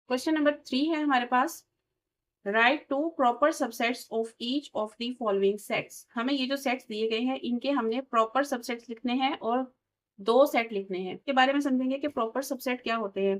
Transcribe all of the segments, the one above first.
Question number 3 है हमारे पास। Write to proper subsets of each of the following sets. हमें ये जो सेट्स दिए गए हैं इनके हमने प्रॉपर सबसेट्स लिखने हैं और दो सेट लिखने हैं। इसके बारे में समझेंगे कि प्रॉपर सबसेट क्या होते हैं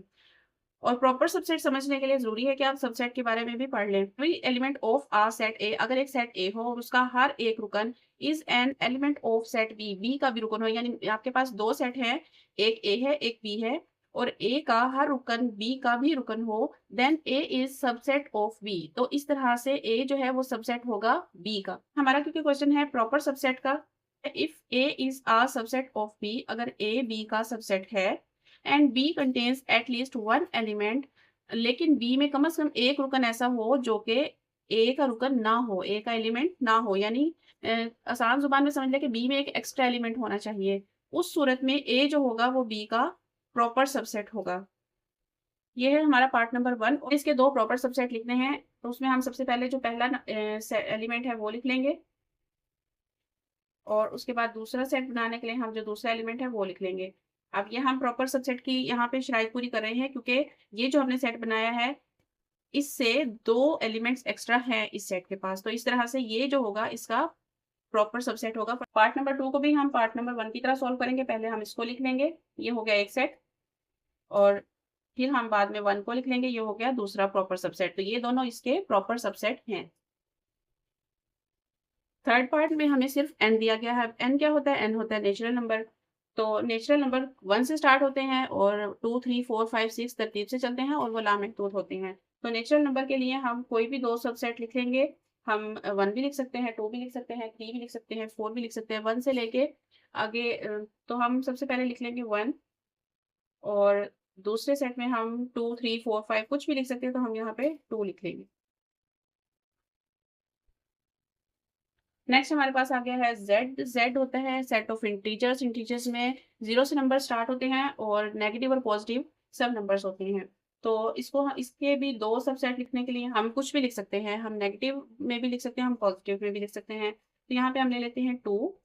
और प्रॉपर सबसेट समझने के लिए जरूरी है कि आप सबसेट के बारे में भी पढ़ लें। कोई element of a set A, अगर एक सेट ए हो और उसका हर एक रुकन is an element of set B, B का भी रुकन हो, यानी आपके पास दो सेट हैं, एक ए है एक बी है, और ए का हर रुकन बी का भी रुकन हो, then A is subset of B. तो इस तरह से ए जो है वो सबसेट होगा बी का। हमारा क्योंकि क्वेश्चन है प्रॉपर सबसेट का, if A is a subset of B, अगर ए बी का सबसेट है and B contains at least one element, लेकिन बी में कम से कम एक रुकन ऐसा हो जो कि ए का रुकन ना हो, ए का एलिमेंट ना हो, यानी आसान जुबान में समझ लें कि बी में एक एक्स्ट्रा एलिमेंट होना चाहिए। उस सूरत में ए जो होगा वो बी का प्रॉपर सबसेट होगा। ये है हमारा पार्ट नंबर 1 और इसके दो प्रॉपर सबसेट लिखने हैं। तो उसमें हम सबसे पहले जो पहला एलिमेंट है वो लिख लेंगे और उसके बाद दूसरा सेट बनाने के लिए हम जो दूसरा एलिमेंट है वो लिख लेंगे। अब ये हम प्रॉपर सबसेट की यहाँ पे शराइत पूरी कर रहे हैं क्योंकि ये जो हमने सेट बनाया है इससे दो एलिमेंट्स एक्स्ट्रा हैं इस सेट के पास। तो इस तरह से ये जो होगा इसका प्रॉपर सबसेट होगा। पार्ट नंबर 2 को भी हम पार्ट नंबर 1 की तरह सॉल्व करेंगे। पहले हम इसको लिख लेंगे, ये हो गया एक सेट, और फिर हम बाद में 1 को लिख लेंगे, ये हो गया दूसरा प्रॉपर सबसेट। तो ये दोनों इसके प्रॉपर सबसेट हैं। थर्ड पार्ट में हमें सिर्फ एन दिया गया है। एन क्या होता है? एन होता है नेचुरल नंबर। तो नेचुरल नंबर 1 से स्टार्ट होते हैं और 2, 3, 4, 5, 6 तरतीब से चलते हैं और वो लामहदूद होते हैं। तो नेचुरल नंबर के लिए हम कोई भी दो सबसेट लिख लेंगे। हम 1 भी लिख सकते हैं, 2 भी लिख सकते हैं, 3 भी लिख सकते हैं, 4 भी लिख सकते हैं, 1 से लेके आगे। तो हम सबसे पहले लिख लेंगे 1 और दूसरे सेट में हम 2, 3, 4, 5 कुछ भी लिख सकते हैं, तो हम यहाँ पे 2 लिख लेंगे। नेक्स्ट हमारे पास आ गया है जेड। जेड होता है सेट ऑफ इंटीजर्स। इंटीजर्स में 0 से नंबर स्टार्ट होते हैं और नेगेटिव और पॉजिटिव सब नंबर्स होते हैं। तो इसके भी दो सबसेट लिखने के लिए हम कुछ भी लिख सकते हैं। हम नेगेटिव में भी लिख सकते हैं, हम पॉजिटिव में भी लिख सकते हैं। तो यहाँ पे हम ले लेते हैं 2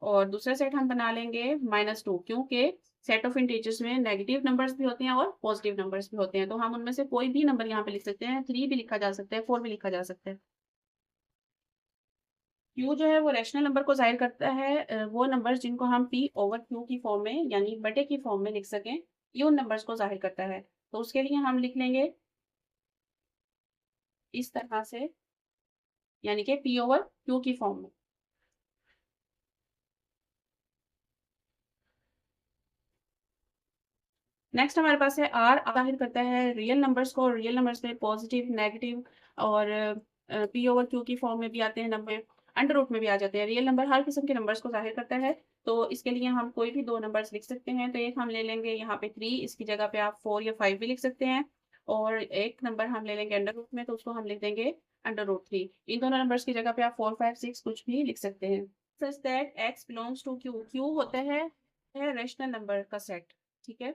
और दूसरा सेट हम बना लेंगे -2, क्योंकि सेट ऑफ इंटीजर्स में नेगेटिव नंबर्स भी होते हैं और पॉजिटिव नंबर्स भी होते हैं। तो हम उनमें से कोई भी नंबर यहाँ पे लिख सकते हैं। 3 भी लिखा जा सकता है, 4 भी लिखा जा सकता है। क्यू जो है वो रैशनल नंबर को ज़ाहिर करता है, वो नंबर्स जिनको हम पी ओवर क्यू की फॉर्म में यानी बटे की फॉर्म में लिख सकें, ये उन नंबर्स को ज़ाहिर करता है। तो उसके लिए हम लिख लेंगे इस तरह से, यानी कि पी ओवर क्यू की फॉर्म में। नेक्स्ट हमारे पास है आर। ज़ाहिर करता है रियल नंबर्स को। रियल नंबर्स में पॉजिटिव, नेगेटिव और पी ओवर क्यू की फॉर्म में भी आते हैं नंबर, अंडर रूट में भी आ जाते हैं। रियल नंबर हर किस्म के नंबर्स को ज़ाहिर करता है। तो इसके लिए हम कोई भी दो नंबर्स लिख सकते हैं। तो एक हम ले लेंगे यहाँ पे 3, इसकी जगह पे आप 4 या 5 भी लिख सकते हैं, और एक नंबर हम ले लेंगे अंडर रूट में, तो उसको हम लिख देंगे √3। इन दोनों नंबर्स की जगह पे आप 4, 5, 6 कुछ भी लिख सकते हैं। Such that x belongs to Q. Q होता है रैशनल नंबर का सेट, ठीक है।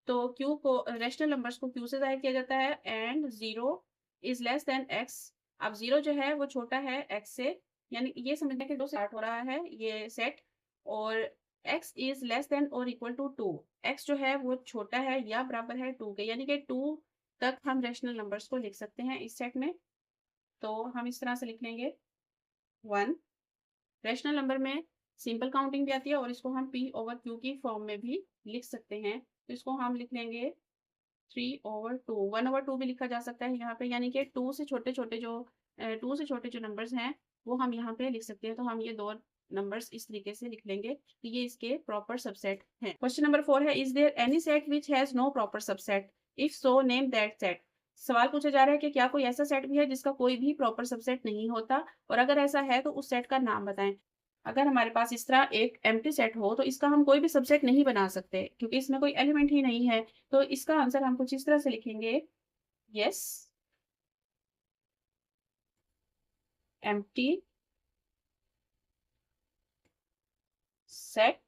तो क्यू को रैशनल नंबर्स को क्यू से ज़ाहिर किया जाता है and 0 is less than x। अब 0 जो है वो छोटा है x से, यानी ये समझने के 2 से स्टार्ट हो रहा है ये सेट, और x इज़ लेस देन और इक्वल टू 2। x जो है वो छोटा है या बराबर है 2 के, यानी कि 2 तक हम रैशनल नंबर्स को लिख सकते हैं इस सेट में। तो हम इस तरह से लिख लेंगे 1। रैशनल नंबर में सिंपल काउंटिंग भी आती है और इसको हम p ओवर q की फॉर्म में भी लिख सकते हैं। तो इसको हम लिख लेंगे 3/2। 1/2 भी लिखा जा सकता है यहाँ पे, यानी कि 2 से छोटे-छोटे जो 2 से छोटे जो नंबर्स हैं वो हम यहाँ पे लिख सकते हैं। तो हम ये दो नंबर्स इस तरीके से लिख लेंगे। तो ये इसके प्रॉपर सबसेट हैं। क्वेश्चन नंबर 4 है, is there any set which has no proper subset? If so name that set. सवाल पूछा जा रहा है कि क्या कोई ऐसा सेट भी है जिसका कोई भी प्रॉपर सबसेट नहीं होता, और अगर ऐसा है तो उस सेट का नाम बताएं। अगर हमारे पास इस तरह एक एम्प्टी सेट हो तो इसका हम कोई भी सबसेट नहीं बना सकते क्योंकि इसमें कोई एलिमेंट ही नहीं है। तो इसका आंसर हम कुछ इस तरह से लिखेंगे, yes empty set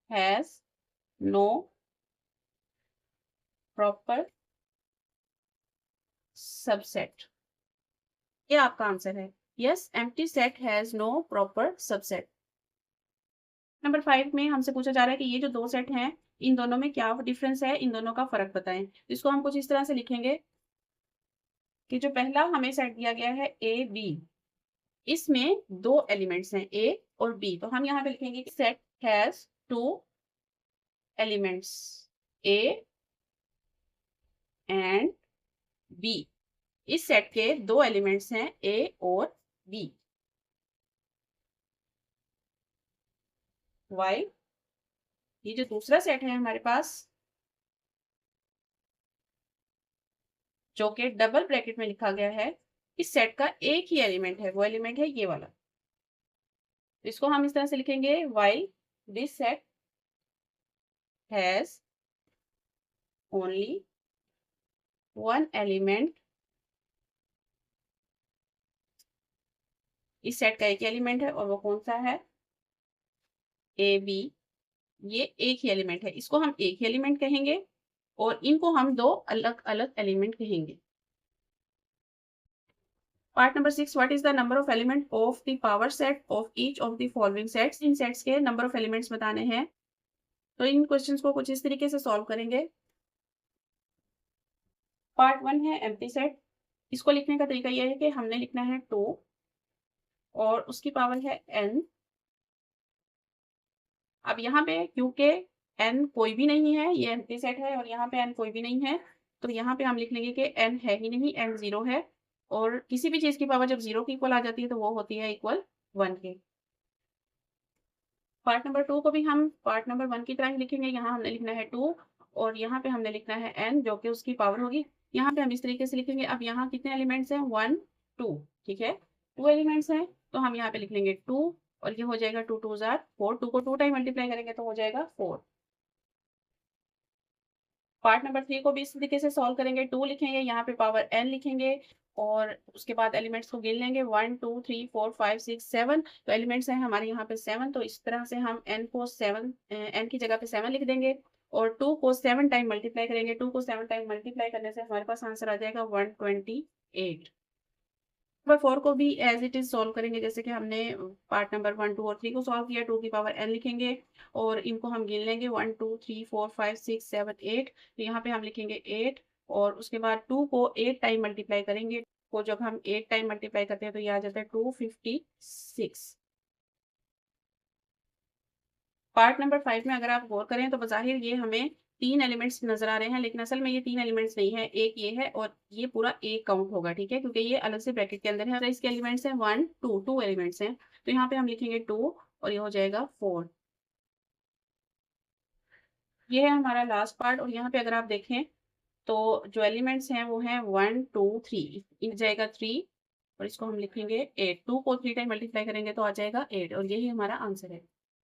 has no proper subset. ये आपका आंसर है, yes empty set has no proper subset. Number 5 में हमसे पूछा जा रहा है कि ये जो दो सेट हैं इन दोनों में क्या डिफरेंस है, इन दोनों का फ़र्क बताएँ। तो इसको हम कुछ इस तरह से लिखेंगे कि जो पहला हमें सेट दिया गया है ए, बी, इसमें 2 एलिमेंट्स हैं ए और बी। तो हम यहाँ पे लिखेंगे कि set has 2 elements A and B. इस सेट के 2 एलिमेंट्स हैं ए और बी। व्हाइल ये जो दूसरा सेट है हमारे पास, जो कि डबल ब्रैकेट में लिखा गया है, इस सेट का एक ही एलिमेंट है, वो एलिमेंट है ये वाला। इसको हम इस तरह से लिखेंगे while this set has only one element. इस सेट का एक एलिमेंट है और वो कौन सा है, ए बी। ये एक ही एलिमेंट है, इसको हम एक ही एलिमेंट कहेंगे और इनको हम 2 अलग-अलग एलिमेंट कहेंगे। Part number 6, what is the number of element of the power set of each of the following sets. In sets के नंबर ऑफ एलिमेंट्स बताने हैं। तो इन क्वेश्चंस को कुछ इस तरीके से सॉल्व करेंगे। पार्ट 1 है एम्प्टी सेट। इसको लिखने का तरीका ये है कि हमने लिखना है 2 और उसकी पावर है n। अब यहाँ पे क्योंकि n कोई भी नहीं है, ये एम्प्टी सेट है और यहाँ पे n कोई भी नहीं है, तो यहाँ पे हम लिख लेंगे कि n है ही नहीं, n 0 है। और किसी भी चीज़ की पावर जब 0 के इक्वल आ जाती है तो वो होती है इक्वल 1 के। पार्ट नंबर 2 को भी हम पार्ट नंबर 1 की तरह ही लिखेंगे। यहाँ हमने लिखना है 2 और यहाँ पे हमने लिखना है n, जो कि उसकी पावर होगी। यहाँ पे हम इस तरीके से लिखेंगे। अब यहाँ कितने एलिमेंट्स हैं, 1 2, ठीक है, 2 एलिमेंट्स हैं, तो हम यहाँ पे लिख लेंगे 2 और ये हो जाएगा 2 2 ज़ार 4। 2 को 2 टाइम मल्टीप्लाई करेंगे तो हो जाएगा 4। पार्ट नंबर 3 को भी इस तरीके से सॉल्व करेंगे। 2 लिखेंगे, यहाँ पे पावर n लिखेंगे और उसके बाद एलिमेंट्स को गिन लेंगे 1 2 3 4 5 6 7। तो एलिमेंट्स हैं हमारे यहाँ पे 7, तो इस तरह से हम n को 7 n की जगह पे 7 लिख देंगे और 2 को 7 टाइम मल्टीप्लाई करेंगे। 2 को 7 टाइम मल्टीप्लाई करने से हमारे पास आंसर आ जाएगा 128। नंबर 4 को भी एज इट इज सॉल्व करेंगे, जैसे कि हमने पार्ट नंबर 1 2 और 3 को सॉल्व किया। 2 की पावर n लिखेंगे और इनको हम गिन लेंगे 1 2 3 4 5 6 7 8। तो यहाँ पे हम लिखेंगे 8 और उसके बाद 2 को 8 टाइम मल्टीप्लाई करेंगे। को जब हम 8 टाइम मल्टीप्लाई करते हैं तो ये आ जाता है 256। पार्ट नंबर 5 में अगर आप गौर करें तो बज़ाहिर ये हमें 3 एलिमेंट्स नज़र आ रहे हैं, लेकिन असल में ये 3 एलिमेंट्स नहीं है, एक ये है और ये पूरा एक काउंट होगा, ठीक है? क्योंकि ये अलग से ब्रैकेट के अंदर है। तो इसके एलिमेंट्स हैं 1 2, 2 एलिमेंट्स हैं। तो यहाँ पे हम लिखेंगे 2 और ये हो जाएगा 4। ये है हमारा लास्ट पार्ट और यहाँ पे अगर आप देखें तो जो एलिमेंट्स हैं वो हैं 1 2 3। इन जाएगा 3 और इसको हम लिखेंगे 8। 2 को 3 टाइम मल्टीप्लाई करेंगे तो आ जाएगा 8 और यही हमारा आंसर है।